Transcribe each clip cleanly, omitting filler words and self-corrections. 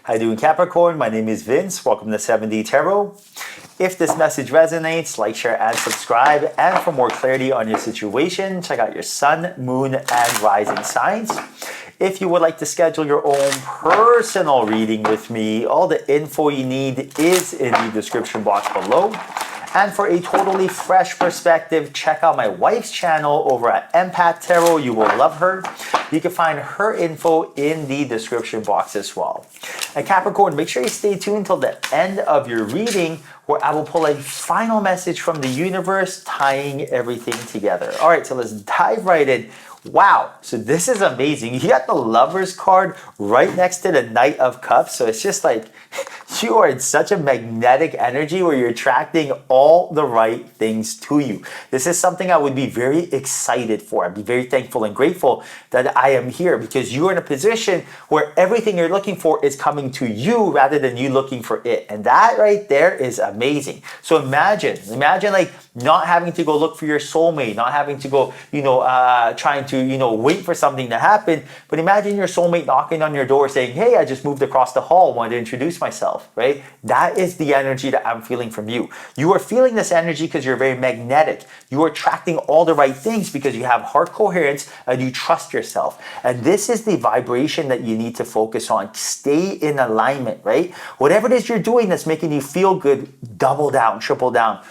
How you doing, Capricorn? My name is Vince. Welcome to 7D Tarot. If this message resonates, like, share, and subscribe. And for more clarity on your situation, check out your sun, moon, and rising signs. If you would like to schedule your own personal reading with me, all the info you need is in the description box below. And for a totally fresh perspective, check out my wife's channel over at Empath Tarot. You will love her. You can find her info in the description box as well. And Capricorn, make sure you stay tuned till the end of your reading, where I will pull a final message from the universe, tying everything together. All right, so let's dive right in. Wow, so this is amazing. You got the Lovers card right next to the Knight of Cups. So it's just like you are in such a magnetic energy where you're attracting all the right things to you. This is something I would be very excited for. I'd be very thankful and grateful that I am here, because you are in a position where everything you're looking for is coming to you rather than you looking for it. And that right there is amazing. So imagine like not having to go look for your soulmate, not having to go, trying to, wait for something to happen. But imagine your soulmate knocking on your door saying, hey, I just moved across the hall, wanted to introduce myself, right? That is the energy that I'm feeling from you. You are feeling this energy because you're very magnetic. You are attracting all the right things because you have heart coherence and you trust yourself. And this is the vibration that you need to focus on. Stay in alignment, right? Whatever it is you're doing that's making you feel good, double down, triple down,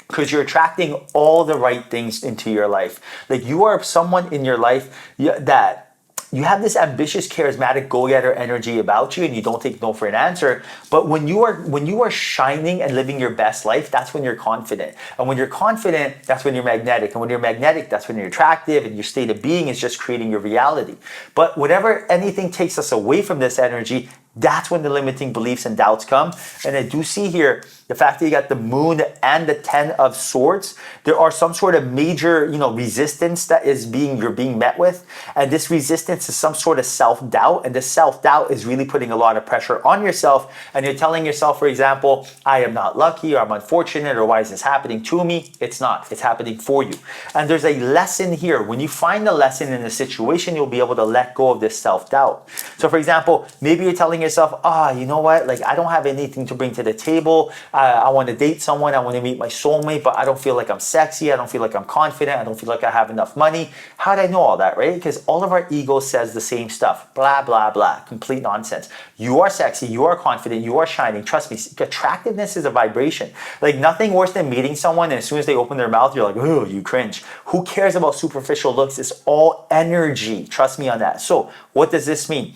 because you're attracting all the right things into your life. Like, you are someone in your life that you have this ambitious, charismatic, go-getter energy about you, and you don't take no for an answer. But when you are shining and living your best life, that's when you're confident. And when you're confident, that's when you're magnetic. And when you're magnetic, that's when you're attractive, and your state of being is just creating your reality. But whenever anything takes us away from this energy, that's when the limiting beliefs and doubts come. And I do see here the fact that you got the Moon and the Ten of Swords. There are some sort of major, resistance that you're being met with. And this resistance is some sort of self-doubt. And this self-doubt is really putting a lot of pressure on yourself. And you're telling yourself, for example, I am not lucky, or I'm unfortunate, or why is this happening to me? It's not. It's happening for you. And there's a lesson here. When you find the lesson in a situation, you'll be able to let go of this self-doubt. So, for example, maybe you're telling yourself, you know what? Like, I don't have anything to bring to the table. I want to date someone. I want to meet my soulmate, but I don't feel like I'm sexy. I don't feel like I'm confident. I don't feel like I have enough money. How did I know all that, right? Because all of our ego says the same stuff. Blah, blah, blah. Complete nonsense. You are sexy. You are confident. You are shining. Trust me, attractiveness is a vibration. Like, nothing worse than meeting someone, and as soon as they open their mouth, you're like, oh, you cringe. Who cares about superficial looks? It's all energy. Trust me on that. So what does this mean?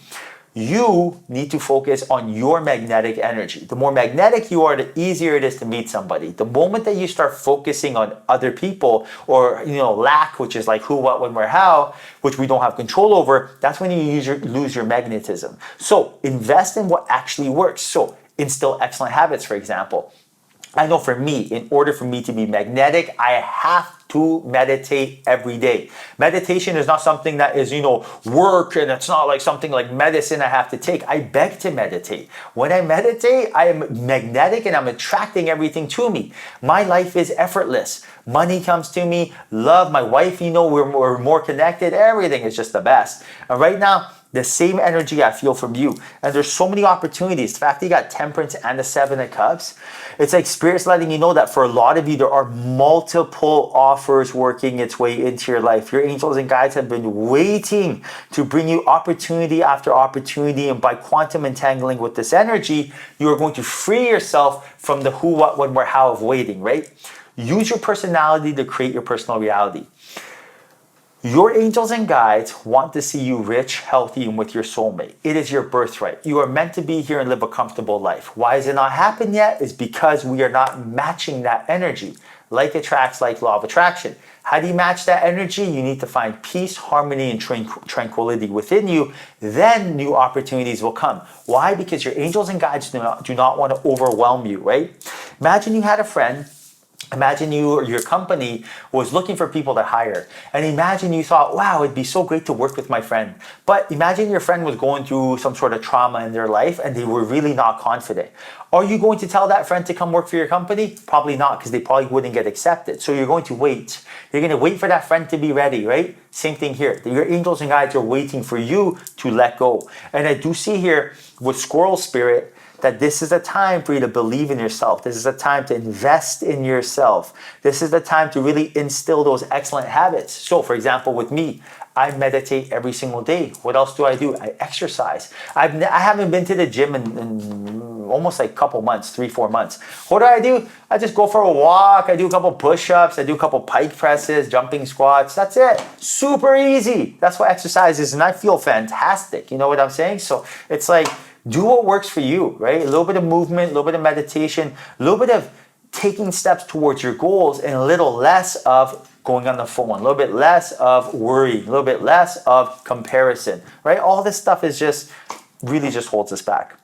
You need to focus on your magnetic energy. The more magnetic you are, the easier it is to meet somebody. The moment that you start focusing on other people, or lack, which is like who, what, when, where, how, which we don't have control over, that's when you lose your magnetism. So invest in what actually works. So instill excellent habits, for example. I know for me, in order for me to be magnetic, I have to meditate every day. Meditation is not something that is, work, and it's not like something like medicine I have to take. I beg to meditate. When I meditate, I am magnetic and I'm attracting everything to me. My life is effortless. Money comes to me, love, my wife, we're more connected. Everything is just the best. And right now, the same energy I feel from you. And there's so many opportunities. The fact that you got Temperance and the Seven of Cups, it's like Spirit's letting you know that for a lot of you, there are multiple offers working its way into your life. Your angels and guides have been waiting to bring you opportunity after opportunity. And by quantum entangling with this energy, you are going to free yourself from the who, what, when, where, how of waiting, right? Use your personality to create your personal reality. Your angels and guides want to see you rich, healthy, and with your soulmate. It is your birthright. You are meant to be here and live a comfortable life. Why has it not happened yet? Is because we are not matching that energy. Like attracts like, law of attraction. How do you match that energy? You need to find peace, harmony, and tranquility within you. Then new opportunities will come. Why? Because your angels and guides do not want to overwhelm you, right? Imagine you had a friend Imagine you or your company was looking for people to hire. And imagine you thought, wow, it'd be so great to work with my friend. But imagine your friend was going through some sort of trauma in their life and they were really not confident. Are you going to tell that friend to come work for your company? Probably not, because they probably wouldn't get accepted. So you're going to wait. You're going to wait for that friend to be ready, right? Same thing here. Your angels and guides are waiting for you to let go. And I do see here with squirrel spirit, that this is a time for you to believe in yourself. This is a time to invest in yourself. This is the time to really instill those excellent habits. So for example, with me, I meditate every single day. What else do? I exercise. I haven't been to the gym in almost like a couple months, 3-4 months. What do? I just go for a walk. I do a couple push-ups. I do a couple pike presses, jumping squats. That's it. Super easy. That's what exercise is. And I feel fantastic. You know what I'm saying? So it's like, do what works for you, right? A little bit of movement, a little bit of meditation, a little bit of taking steps towards your goals, and a little less of going on the phone, a little bit less of worry, a little bit less of comparison, right? All this stuff is just really just holds us back.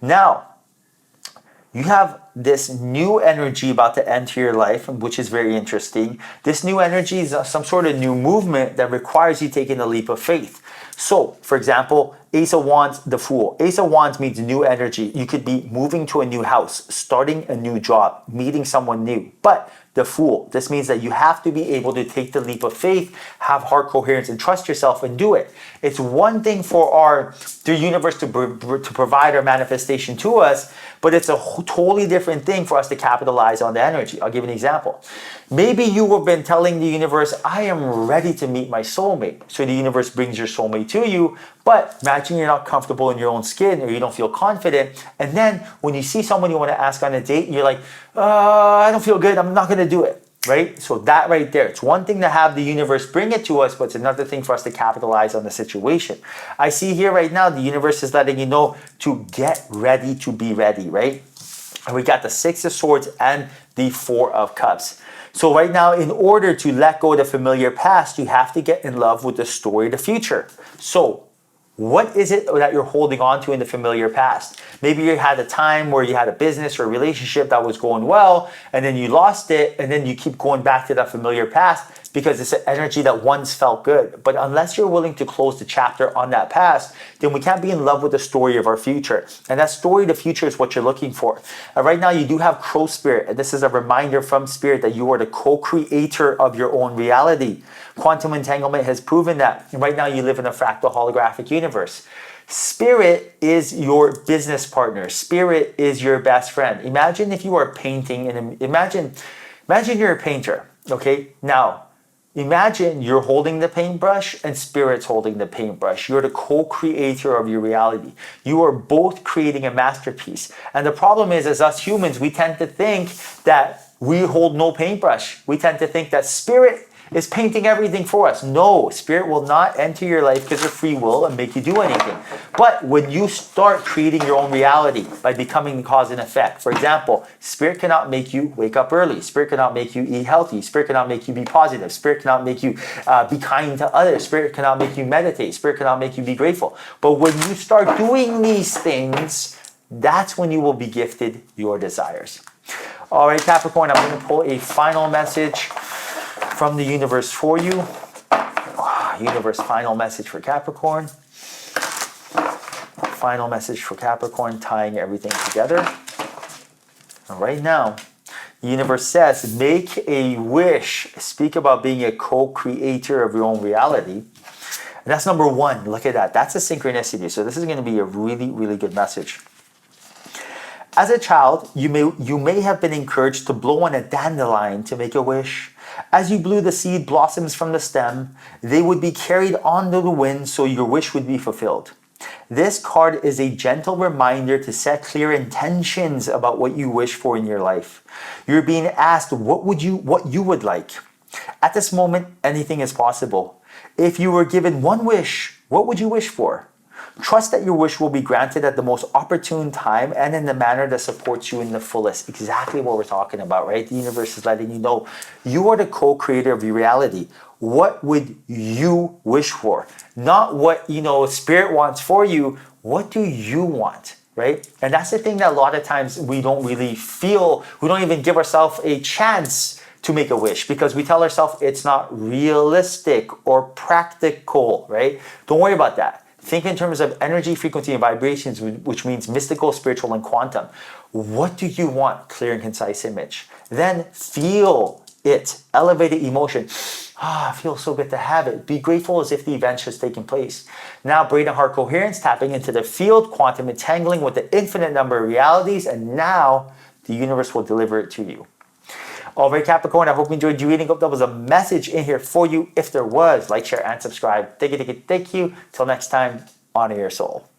Now, you have this new energy about to enter your life, which is very interesting. This new energy is some sort of new movement that requires you taking a leap of faith. So, for example, Ace of Wands, the Fool. Ace of Wands means new energy. You could be moving to a new house, starting a new job, meeting someone new. But the Fool, this means that you have to be able to take the leap of faith, have heart coherence, and trust yourself and do it. It's one thing for the universe to provide our manifestation to us, but it's a totally different thing for us to capitalize on the energy. I'll give you an example. Maybe you have been telling the universe, I am ready to meet my soulmate. So the universe brings your soulmate to you, but imagine you're not comfortable in your own skin or you don't feel confident. And then when you see someone you want to ask on a date, you're like, I don't feel good. I'm not going to do it. Right? So that right there, it's one thing to have the universe bring it to us, but it's another thing for us to capitalize on the situation. I see here right now, the universe is letting you know to get ready to be ready, right? And we got the Six of Swords and the Four of Cups. So right now, in order to let go of the familiar past, you have to get in love with the story of the future. So what is it that you're holding on to in the familiar past? Maybe you had a time where you had a business or a relationship that was going well, and then you lost it, and then you keep going back to that familiar past because it's an energy that once felt good. But unless you're willing to close the chapter on that past, then we can't be in love with the story of our future. And that story of the future is what you're looking for. Right now, you do have Crow Spirit, and this is a reminder from Spirit that you are the co-creator of your own reality. Quantum entanglement has proven that. And right now, you live in a fractal holographic universe. Spirit is your business partner. Spirit is your best friend. Imagine if you are painting, and imagine you're a painter, okay? Now, imagine you're holding the paintbrush and Spirit's holding the paintbrush. You're the co-creator of your reality. You are both creating a masterpiece. And the problem is, as us humans, we tend to think that we hold no paintbrush. We tend to think that Spirit is painting everything for us. No, Spirit will not enter your life because of free will and make you do anything. But when you start creating your own reality by becoming the cause and effect, for example, Spirit cannot make you wake up early. Spirit cannot make you eat healthy. Spirit cannot make you be positive. Spirit cannot make you be kind to others. Spirit cannot make you meditate. Spirit cannot make you be grateful. But when you start doing these things, that's when you will be gifted your desires. All right, Capricorn, I'm going to pull a final message from the universe for you. Universe, final message for Capricorn. Final message for Capricorn, tying everything together. And right now, the universe says, make a wish. Speak about being a co-creator of your own reality. And that's number one. Look at that. That's a synchronicity. So this is going to be a really, really good message. As a child, you may have been encouraged to blow on a dandelion to make a wish. As you blew, the seed blossoms from the stem. They would be carried on to the wind, so your wish would be fulfilled. This card is a gentle reminder to set clear intentions about what you wish for in your life. You're being asked what you would like. At this moment, anything is possible. If you were given one wish, what would you wish for? Trust that your wish will be granted at the most opportune time and in the manner that supports you in the fullest. Exactly what we're talking about, right? The universe is letting you know you are the co-creator of your reality. What would you wish for? Not what, Spirit wants for you. What do you want, right? And that's the thing that a lot of times we don't really feel, we don't even give ourselves a chance to make a wish because we tell ourselves it's not realistic or practical, right? Don't worry about that. Think in terms of energy, frequency, and vibrations, which means mystical, spiritual, and quantum. What do you want? Clear and concise image. Then feel it. Elevated emotion. Ah, it feels so good to have it. Be grateful as if the event has taken place. Now, brain and heart coherence, tapping into the field, quantum entangling with the infinite number of realities, and now the universe will deliver it to you. All right, Capricorn, I hope you enjoyed your reading. Hope that was a message in here for you. If there was, like, share, and subscribe. Thank you. Till next time, honor your soul.